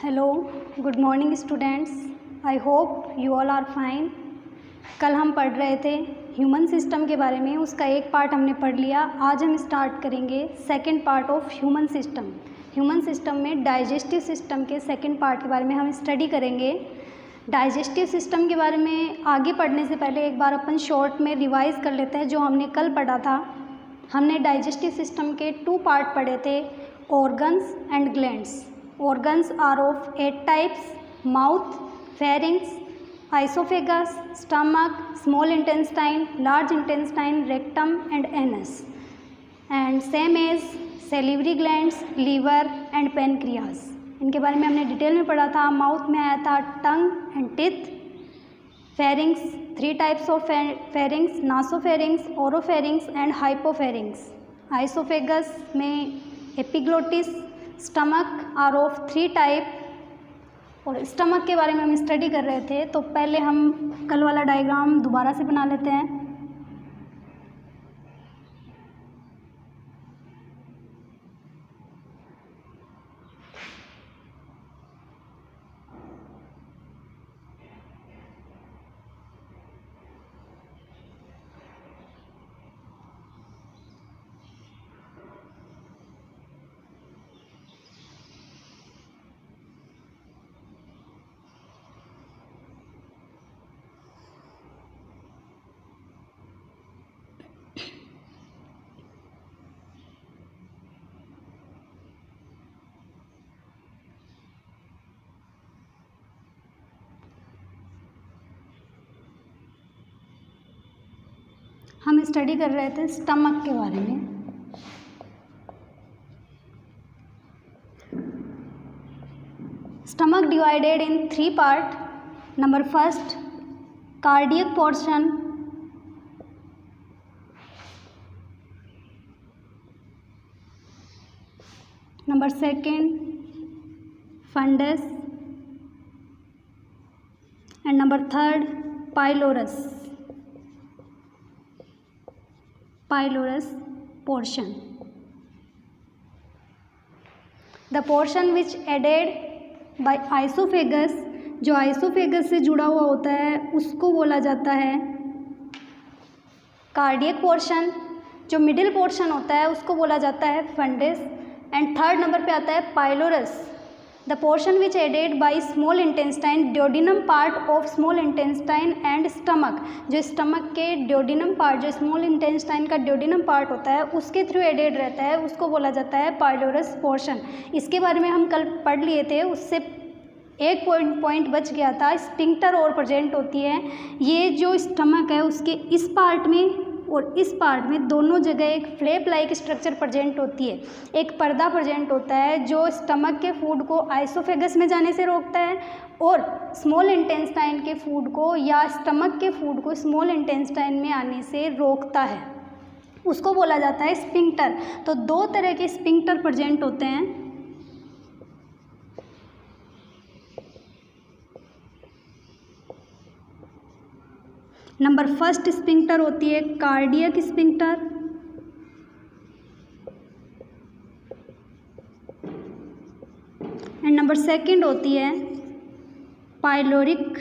Hello, good morning students. I hope you all are fine. कल हम पढ़ रहे थे ह्यूमन सिस्टम के बारे में, उसका एक पार्ट हमने पढ़ लिया। आज हम स्टार्ट करेंगे second part of human system. Human system में डाइजेस्टिव सिस्टम के सेकंड पार्ट के बारे में हम स्टडी करेंगे। डाइजेस्टिव सिस्टम के बारे में आगे पढ़ने से पहले एक बार अपन शॉर्ट में रिवाइज कर लेते हैं जो हमने कल पढ़ा था। हमने डाइजेस्टिव सिस्टम के 2 पार्ट पढ़े थे, organs and glands. Organs are of 8 types: mouth, pharynx, esophagus, stomach, small intestine, large intestine, rectum and anus. And same as salivary glands, liver and pancreas. इनके बारे में हमने डिटेल में पढ़ा था। माउथ में आया था tongue and teeth. pharynx, 3 types of pharynx: nasopharynx, oropharynx and hypopharynx. esophagus में epiglottis, stomach are of 3 type. और स्टमक के बारे में हम स्टडी कर रहे थे, तो पहले हम कल वाला डायग्राम दोबारा से बना लेते हैं। हम स्टडी कर रहे थे स्टमक के बारे में। Stomach divided in 3 part. Number first, cardiac portion. Number second, fundus. And number third, pylorus portion. The portion which added by esophagus, जो esophagus से जुड़ा हुआ होता है उसको बोला जाता है कार्डियक पोर्शन। जो मिडिल पोर्शन होता है उसको बोला जाता है फंडस। एंड थर्ड नंबर पे आता है pylorus, the portion which added by small intestine, duodenum part of small intestine and stomach. जो स्टमक के ड्योडिनम पार्ट, जो स्मॉल इंटेस्टाइन का ड्योडिनम पार्ट होता है उसके थ्रू एडेड रहता है, उसको बोला जाता है पाइलोरस पोर्शन। इसके बारे में हम कल पढ़ लिए थे, उससे एक पॉइंट बच गया था, स्फिंक्टर और प्रेजेंट होती है। ये जो स्टमक है उसके इस पार्ट में और इस पार्ट में दोनों जगह एक फ्लैप लाइक स्ट्रक्चर प्रेजेंट होती है, एक पर्दा प्रेजेंट होता है जो स्टमक के फूड को आइसोफेगस में जाने से रोकता है और स्मॉल इंटेस्टाइन के फूड को या स्टमक के फूड को स्मॉल इंटेस्टाइन में आने से रोकता है। उसको बोला जाता है स्फिंक्टर। तो 2 तरह के स्फिंक्टर प्रेजेंट होते हैं। नंबर फर्स्ट स्फिंक्टर होती है cardiac sphincter. And number second होती है pyloric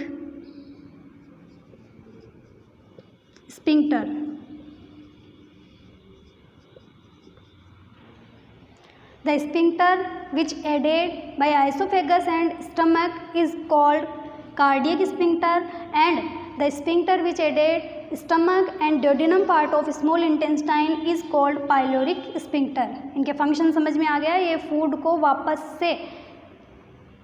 sphincter. The sphincter which added by esophagus and stomach is called cardiac sphincter, and the sphincter which aided stomach and duodenum part of small intestine is called pyloric sphincter. इनके function समझ में आ गया। ये food को वापस से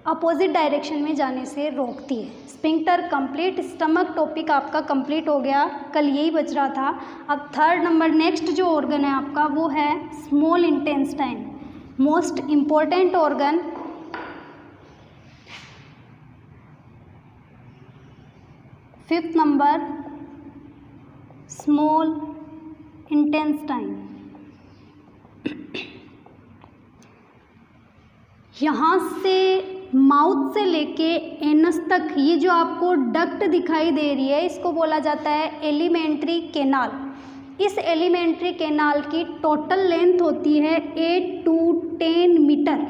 opposite direction में जाने से रोकती है। Sphincter complete. स्टमक टॉपिक आपका कंप्लीट हो गया, कल यही बच रहा था। अब थर्ड नंबर नेक्स्ट जो ऑर्गन है आपका वो है small intestine, most important organ. Fifth number small intestine. यहाँ से माउथ से लेके एनस तक ये जो आपको डक्ट दिखाई दे रही है इसको बोला जाता है एलिमेंट्री केनाल। इस एलिमेंट्री कैनाल की टोटल लेंथ होती है 8 to 10 मीटर।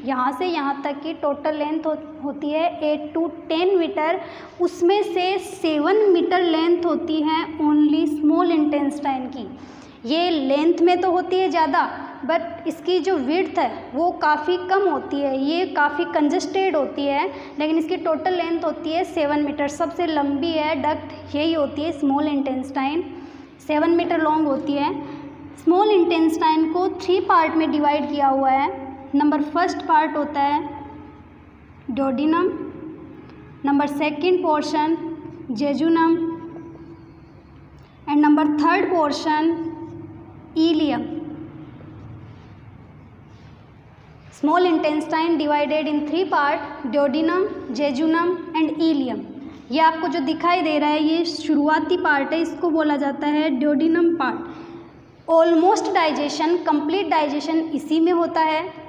यहाँ से यहाँ तक की टोटल लेंथ होती है 8 to 10 मीटर। उसमें से 7 मीटर लेंथ होती है ओनली स्मॉल इंटेस्टाइन की। ये लेंथ में तो होती है ज़्यादा, बट इसकी जो विड्थ है वो काफ़ी कम होती है, ये काफ़ी कंजस्टेड होती है, लेकिन इसकी टोटल लेंथ होती है 7 मीटर। सबसे लंबी है डक्ट यही होती है स्मॉल इंटेस्टाइन, 7 मीटर लॉन्ग होती है। स्मॉल इंटेस्टाइन को 3 पार्ट में डिवाइड किया हुआ है। नंबर फर्स्ट पार्ट होता है duodenum, number second portion jejunum and number third portion ileum. Small intestine divided in 3 part, duodenum, jejunum and ileum. ये आपको जो दिखाई दे रहा है ये शुरुआती पार्ट है, इसको बोला जाता है duodenum part. Almost digestion, complete digestion इसी में होता है।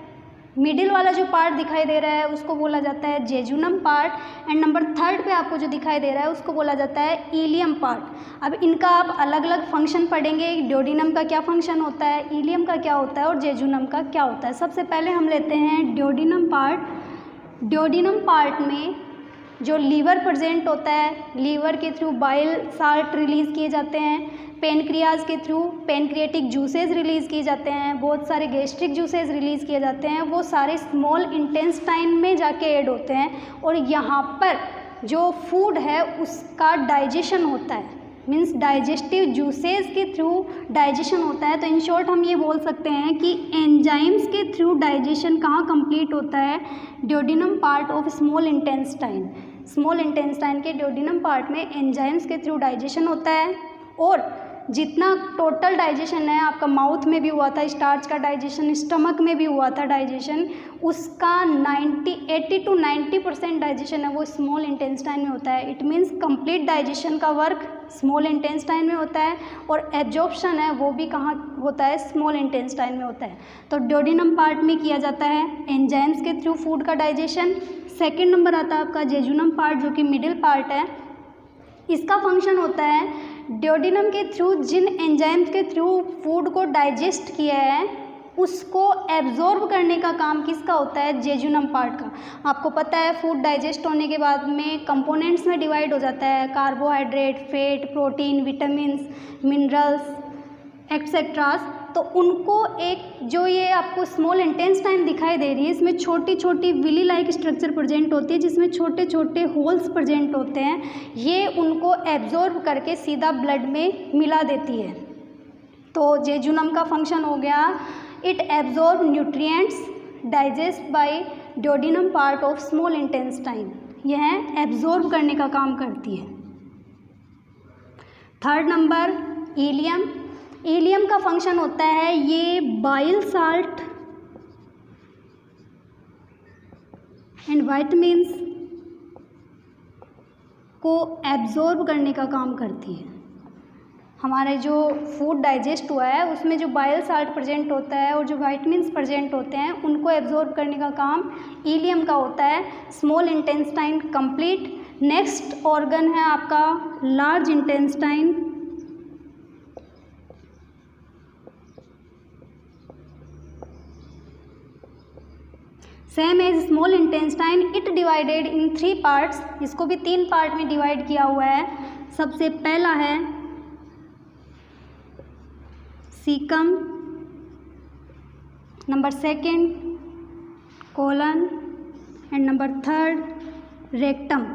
मिडिल वाला जो पार्ट दिखाई दे रहा है उसको बोला जाता है jejunum part and number third पे आपको जो दिखाई दे रहा है उसको बोला जाता है इलियम पार्ट। अब इनका आप अलग अलग फंक्शन पढ़ेंगे, डोडिनम का क्या फंक्शन होता है, इलियम का क्या होता है और जेजुनम का क्या होता है। सबसे पहले हम लेते हैं डोडिनम पार्ट। डोडिनम पार्ट में जो लीवर प्रेजेंट होता है, लीवर के थ्रू बाइल साल्ट रिलीज़ किए जाते हैं, पेनक्रियाज के थ्रू पेनक्रिएटिक जूसेस रिलीज़ किए जाते हैं, बहुत सारे गैस्ट्रिक जूसेस रिलीज़ किए जाते हैं, वो सारे स्मॉल इंटेस्टाइन में जाके ऐड होते हैं और यहाँ पर जो फूड है उसका डाइजेशन होता है, मीन्स डाइजेस्टिव जूसेस के थ्रू डाइजेशन होता है। तो इन शॉर्ट हम ये बोल सकते हैं कि एंजाइम्स के थ्रू डाइजेशन कहाँ कंप्लीट होता है, duodenum part of small intestine. Small intestine के डोडिनम पार्ट में एंजाइम्स के थ्रू डाइजेशन होता है और जितना टोटल डाइजेशन है, आपका माउथ में भी हुआ था स्टार्च का डाइजेशन, स्टमक में भी हुआ था डाइजेशन, उसका 80 to 90% डाइजेशन है वो स्मॉल इंटेस्टाइन में होता है। इट मीन्स कंप्लीट डाइजेशन का वर्क स्मॉल इंटेस्टाइन में होता है और एब्जॉर्प्शन है वो भी कहाँ होता है, स्मॉल इंटेस्टाइन में होता है। तो डोडिनम पार्ट में किया जाता है एंजाइम्स के थ्रू फूड का डाइजेशन। सेकेंड नंबर आता है आपका जेजुनम पार्ट जो कि मिडिल पार्ट है। इसका फंक्शन होता है डोडिनम के थ्रू जिन एंजाइम्स के थ्रू फूड को डाइजेस्ट किया है उसको एब्जॉर्ब करने का काम किसका होता है, जेजुनम पार्ट का। आपको पता है फूड डाइजेस्ट होने के बाद में कंपोनेंट्स में डिवाइड हो जाता है, carbohydrate, fat, protein, vitamins, minerals etceteras. तो उनको एक जो ये आपको स्मॉल इंटेस्टाइन दिखाई दे रही है इसमें छोटी छोटी विली लाइक स्ट्रक्चर प्रेजेंट होती है जिसमें छोटे छोटे होल्स प्रेजेंट होते हैं, ये उनको एब्जॉर्ब करके सीधा ब्लड में मिला देती है। तो जेजुनम का फंक्शन हो गया, it absorb nutrients digest by duodenum part of small intestine, यह एब्जॉर्ब करने का काम करती है। Third number ileum. इलियम का फंक्शन होता है ये बाइल साल्ट एंड विटामिन्स को एब्जॉर्ब करने का काम करती है। हमारे जो फूड डाइजेस्ट हुआ है उसमें जो बाइल साल्ट प्रेजेंट होता है और जो विटामिन्स प्रेजेंट होते हैं उनको एब्जॉर्ब करने का काम इलियम का होता है। Small intestine complete. Next organ है आपका large intestine. Same as small intestine, it divided in 3 parts. इसको भी 3 पार्ट में डिवाइड किया हुआ है। सबसे पहला है caecum, number second colon and number third rectum.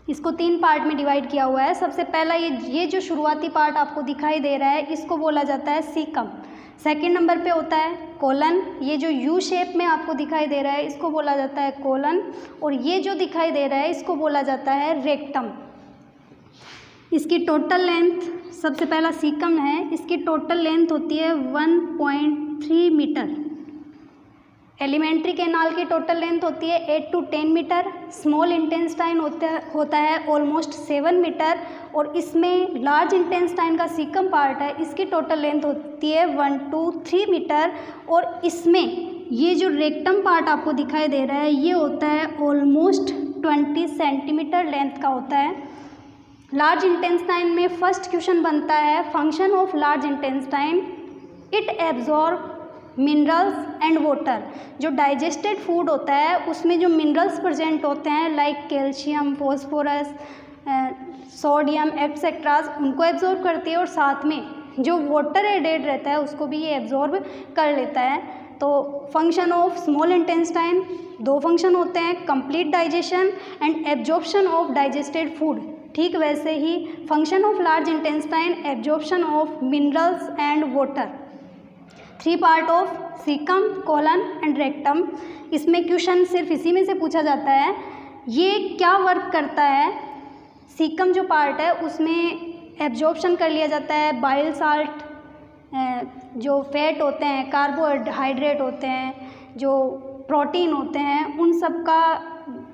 इसको 3 पार्ट में डिवाइड किया हुआ है। सबसे पहला ये जो शुरुआती पार्ट आपको दिखाई दे रहा है इसको बोला जाता है सीकम। सेकंड नंबर पे होता है कोलन, ये जो यू शेप में आपको दिखाई दे रहा है इसको बोला जाता है कोलन, और ये जो दिखाई दे रहा है इसको बोला जाता है रेक्टम। इसकी टोटल लेंथ, सबसे पहला सीकम है, इसकी टोटल लेंथ होती है 1.3 मीटर। एलिमेंट्री कैनाल की टोटल लेंथ होती है 8 to 10 मीटर। स्मॉल इंटेस्टाइन होता है ऑलमोस्ट 7 मीटर, और इसमें लार्ज इंटेस्टाइन का सीकम पार्ट है, इसकी टोटल लेंथ होती है 1 to 3 मीटर। और इसमें ये जो रेक्टम पार्ट आपको दिखाई दे रहा है ये होता है ऑलमोस्ट 20 सेंटीमीटर लेंथ का होता है। लार्ज इंटेस्टाइन में फर्स्ट क्वेश्चन बनता है function of large intestine, it absorb minerals and water. जो डाइजेस्टेड फूड होता है उसमें जो मिनरल्स प्रेजेंट होते हैं like calcium, phosphorus, sodium etcetera, उनको एब्जॉर्ब करती है और साथ में जो वाटर एडेड रहता है उसको भी ये एब्जॉर्ब कर लेता है। तो फंक्शन ऑफ स्मॉल इंटेस्टाइन दो फंक्शन होते हैं, complete digestion and absorption of digested food. ठीक वैसे ही function of large intestine absorption of minerals and water. 3 part of caecum, colon and rectum. इसमें क्वेश्चन सिर्फ इसी में से पूछा जाता है ये क्या वर्क करता है। सीकम जो पार्ट है उसमें एब्जॉर्प्शन कर लिया जाता है बाइल साल्ट, जो फैट होते हैं, कार्बोहाइड्रेट होते हैं, जो प्रोटीन होते हैं,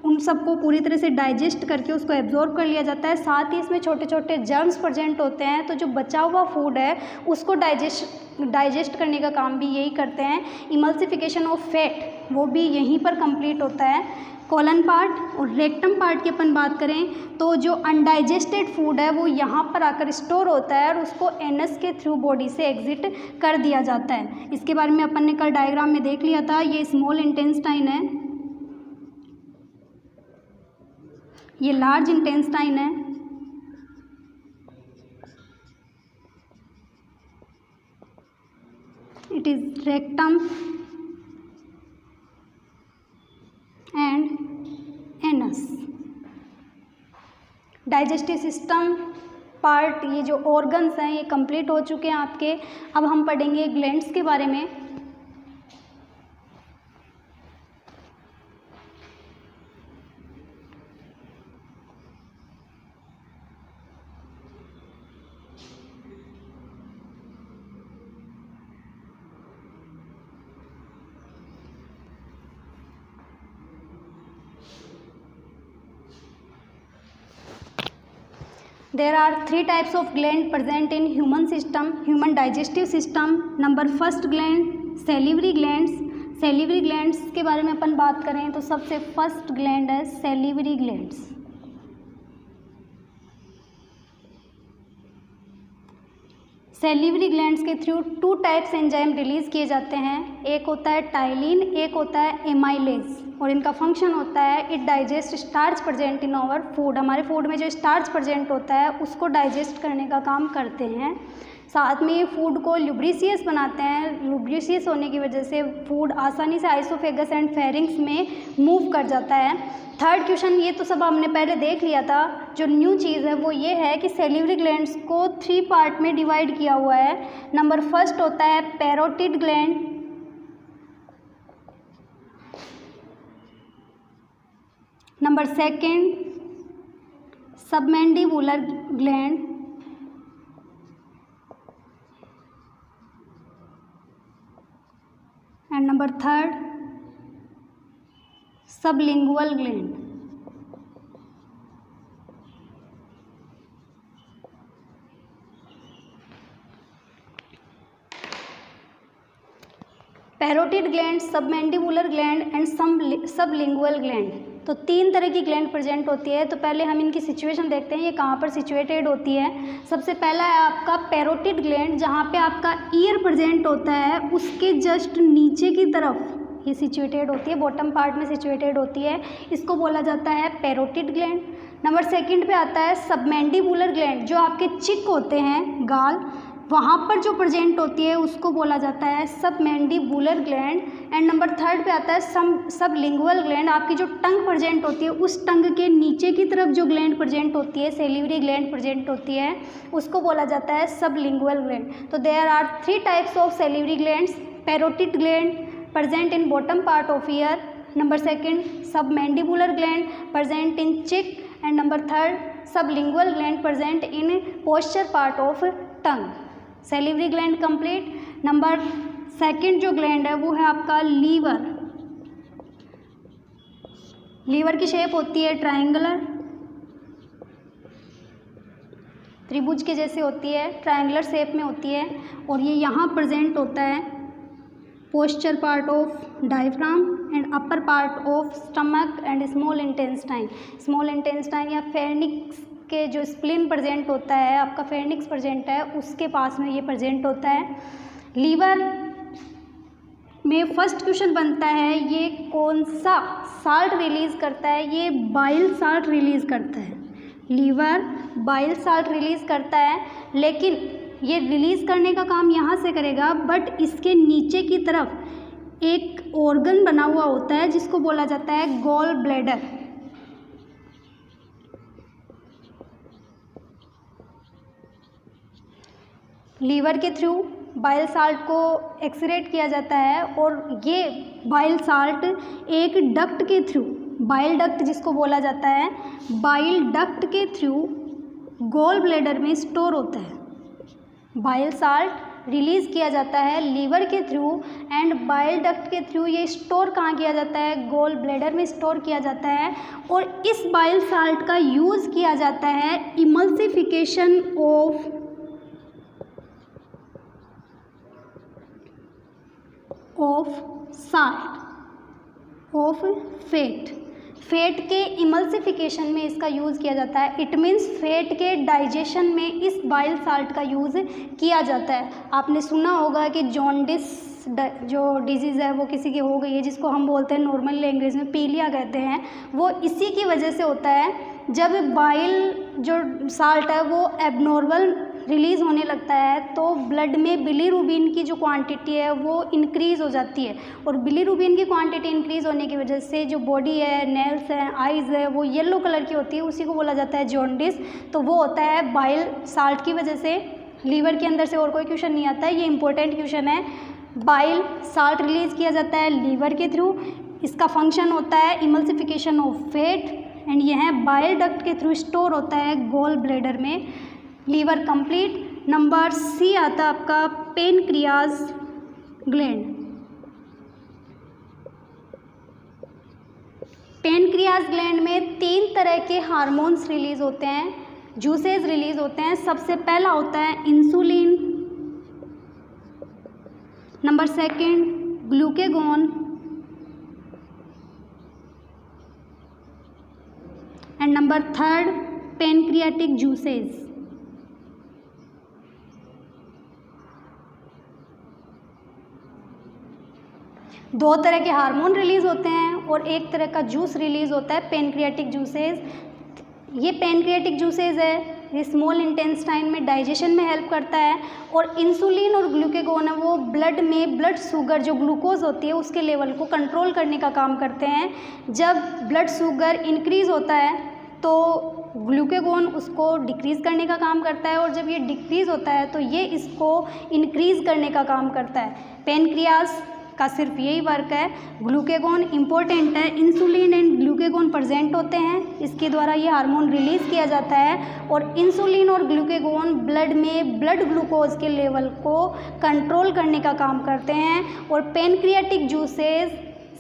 उन सबको पूरी तरह से डाइजेस्ट करके उसको एब्जॉर्ब कर लिया जाता है। साथ ही इसमें छोटे छोटे जर्म्स प्रेजेंट होते हैं, तो जो बचा हुआ फूड है उसको डाइजेस्ट करने का काम भी यही करते हैं। इमल्सिफिकेशन ऑफ फैट वो भी यहीं पर कंप्लीट होता है। कोलन पार्ट और रेक्टम पार्ट की अपन बात करें तो जो अनडाइजेस्टेड फूड है वो यहाँ पर आकर स्टोर होता है और उसको एनस के थ्रू बॉडी से एग्जिट कर दिया जाता है। इसके बारे में अपन ने कल डायग्राम में देख लिया था। ये स्मॉल इंटेस्टाइन है, ये लार्ज इंटेस्टाइन है। It is rectum and anus. Digestive system part, ये जो ऑर्गन्स हैं ये कंप्लीट हो चुके हैं आपके। अब हम पढ़ेंगे ग्लैंड्स के बारे में। There are 3 types of gland present in human system, human digestive system. Number first gland salivary glands. Salivary glands के बारे में अपन बात करें तो सबसे फर्स्ट ग्लैंड है सैलिवरी ग्लैंड्स। सैलिवरी ग्लैंड्स के थ्रू 2 टाइप्स एंजाइम रिलीज किए जाते हैं। एक होता है टाइलिन, एक होता है एमाइलेज। और इनका फंक्शन होता है it digest starch present in our food. हमारे फूड में जो स्टार्च प्रेजेंट होता है उसको डाइजेस्ट करने का काम करते हैं। साथ में ये फूड को ल्यूब्रिशियस बनाते हैं। ल्यूब्रिशियस होने की वजह से फूड आसानी से आइसोफेगस एंड फेरिंग्स में मूव कर जाता है। थर्ड क्वेश्चन, ये तो सब हमने पहले देख लिया था। जो न्यू चीज़ है वो ये है कि सैलिवरी ग्लैंड्स को 3 पार्ट में डिवाइड किया हुआ है। नंबर फर्स्ट होता है parotid gland, number second submandibular gland, and number third sublingual gland. Parotid gland, submandibular gland and sublingual gland. तो 3 तरह की ग्लैंड प्रेजेंट होती है। तो पहले हम इनकी सिचुएशन देखते हैं, ये कहाँ पर सिचुएटेड होती है। सबसे पहला है आपका पैरोटिड ग्लैंड, जहाँ पे आपका ईयर प्रेजेंट होता है उसके जस्ट नीचे की तरफ ये सिचुएटेड होती है, बॉटम पार्ट में सिचुएटेड होती है। इसको बोला जाता है पैरोटिड ग्लैंड। नंबर सेकंड पे आता है सबमैंडिबुलर ग्लैंड, जो आपके चिक होते हैं गाल, वहाँ पर जो प्रेजेंट होती है उसको बोला जाता है submandibular gland. And number third पे आता है सबलिंगुअल ग्लैंड, आपकी जो टंग प्रेजेंट होती है उस टंग के नीचे की तरफ जो ग्लैंड प्रेजेंट होती है, सैलिवरी ग्लैंड प्रेजेंट होती है, उसको बोला जाता है सबलिंगुअल ग्लैंड। तो there are 3 types of salivary glands. Parotid gland present in bottom part of ear, number second submandibular gland present in cheek, and number third sublingual gland present in posterior part of tongue। Salivary gland complete. Number second जो gland है वो है आपका liver. Liver की shape होती है triangular, त्रिभुज के जैसे होती है, ट्रायंगुलर शेप में होती है, और ये यहाँ प्रेजेंट होता है posture part of diaphragm and upper part of stomach and small intestine. Small intestine या फेरिंक्स के जो स्प्लीन प्रेजेंट होता है, आपका फेर्निक्स प्रेजेंट है, उसके पास में ये प्रेजेंट होता है। लीवर में फर्स्ट क्वेश्चन बनता है, ये कौन सा साल्ट रिलीज़ करता है? ये बाइल साल्ट रिलीज़ करता है। लीवर बाइल साल्ट रिलीज़ करता है, लेकिन ये रिलीज़ करने का काम यहाँ से करेगा, बट इसके नीचे की तरफ एक ऑर्गन बना हुआ होता है जिसको बोला जाता है गॉल ब्लैडर। लीवर के थ्रू बाइल साल्ट को एक्सक्रीट किया जाता है और ये बाइल साल्ट एक डक्ट के थ्रू, बाइल डक्ट जिसको बोला जाता है, बाइल डक्ट के थ्रू गॉल ब्लैडर में स्टोर होता है। बाइल साल्ट रिलीज़ किया जाता है लीवर के थ्रू एंड बाइल डक्ट के थ्रू ये स्टोर कहाँ किया जाता है? गॉल ब्लैडर में स्टोर किया जाता है। और इस बाइल साल्ट का यूज़ किया जाता है emulsification of salt of fat के इमल्सिफिकेशन में इसका यूज़ किया जाता है। इट मीन्स फैट के डाइजेशन में इस बाइल साल्ट का यूज़ किया जाता है। आपने सुना होगा कि जॉन्डिस जो डिजीज़ है वो किसी की हो गई है, जिसको हम बोलते हैं नॉर्मल लैंग्वेज में पीलिया कहते हैं, वो इसी की वजह से होता है। जब बाइल जो साल्ट है वो एबनॉर्मल रिलीज़ होने लगता है तो ब्लड में बिलीरुबिन की जो क्वांटिटी है वो इंक्रीज़ हो जाती है, और बिलीरुबिन की क्वांटिटी इंक्रीज़ होने की वजह से जो बॉडी है, नेल्स हैं, आइज़ है, वो येलो कलर की होती है, उसी को बोला जाता है जॉन्डिस। तो वो होता है बाइल साल्ट की वजह से। लीवर के अंदर से और कोई क्वेश्चन नहीं आता है, ये इंपॉर्टेंट क्वेश्चन है। बाइल साल्ट रिलीज़ किया जाता है लीवर के थ्रू, इसका फंक्शन होता है इमल्सिफिकेशन ऑफ फैट, एंड यह बाइल डक्ट के थ्रू स्टोर होता है गॉल ब्लैडर में। Liver complete. नंबर सी आता है आपका पेनक्रियाज ग्लैंड। पेनक्रियाज ग्लैंड में 3 तरह के हार्मोन्स रिलीज़ होते हैं, जूसेस रिलीज़ होते हैं। सबसे पहला होता है insulin, number second glucagon, and number third pancreatic juices. दो तरह के हार्मोन रिलीज़ होते हैं और एक तरह का जूस रिलीज़ होता है, पेनक्रियाटिक जूसेस। ये पेनक्रियाटिक जूसेस है, ये स्मॉल इंटेस्टाइन में डाइजेशन में हेल्प करता है। और इंसुलिन और ग्लूकेगॉन है, वो ब्लड में ब्लड शुगर जो ग्लूकोज होती है उसके लेवल को कंट्रोल करने का काम करते हैं। जब ब्लड शुगर इंक्रीज़ होता है तो ग्लूकेगॉन उसको डिक्रीज़ करने का काम करता है, और जब ये डिक्रीज़ होता है तो ये इसको इंक्रीज़ करने का काम करता है। पेनक्रियास का सिर्फ यही वर्क है। ग्लूकेगॉन इम्पोर्टेंट है, इंसुलिन एंड ग्लूकेगॉन प्रेजेंट होते हैं, इसके द्वारा ये हार्मोन रिलीज़ किया जाता है। और इंसुलिन और ग्लूकेगॉन ब्लड में ब्लड ग्लूकोज के लेवल को कंट्रोल करने का काम करते हैं। और पेनक्रियाटिक जूसेस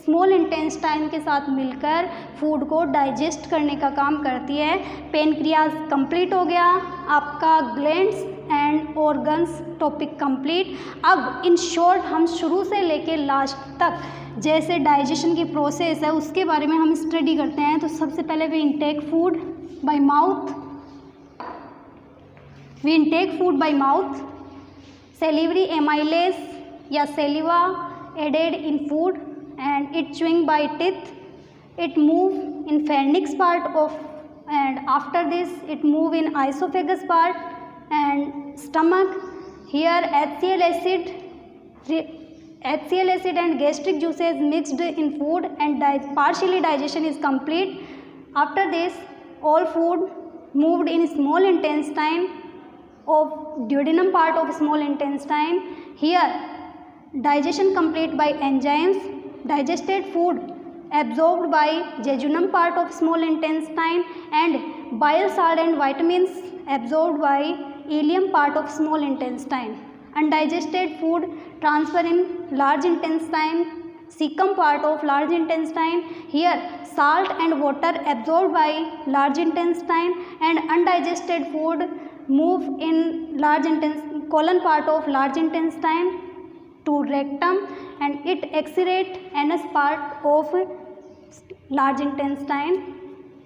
स्मॉल इंटेस्टाइन के साथ मिलकर फूड को डाइजेस्ट करने का काम करती है। पेनक्रियाज कंप्लीट हो गया आपका। Glands and organs topic complete. अब इन शॉर्ट हम शुरू से लेके लास्ट तक जैसे डाइजेशन की प्रोसेस है उसके बारे में हम स्टडी करते हैं। तो सबसे पहले we intake food by mouth. We intake food by mouth. Salivary amylase या saliva added in food and it chewing by teeth. It move in pharynx part of, and after this it move in esophagus part and stomach. Here HCl acid and gastric juices mixed in food and partially digestion is complete. After this all food moved in small intestine of duodenum part of small intestine. Here digestion complete by enzymes. Digested food absorbed by jejunum part of small intestine, and bile salt and vitamins absorbed by ileum part of small intestine. Undigested food transfer in large intestine, cecum part of large intestine. Here salt and water absorbed by large intestine, and undigested food move in large intestine, colon part of large intestine to rectum, and it excrete anus part of large intestine.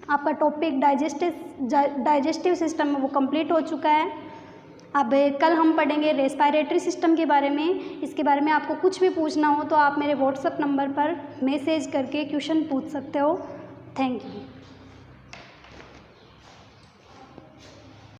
आपका topic digestive system है वो complete हो चुका है। अब कल हम पढ़ेंगे रेस्पिरेटरी सिस्टम के बारे में। इसके बारे में आपको कुछ भी पूछना हो तो आप मेरे व्हाट्सएप नंबर पर मैसेज करके क्वेश्चन पूछ सकते हो। Thank you.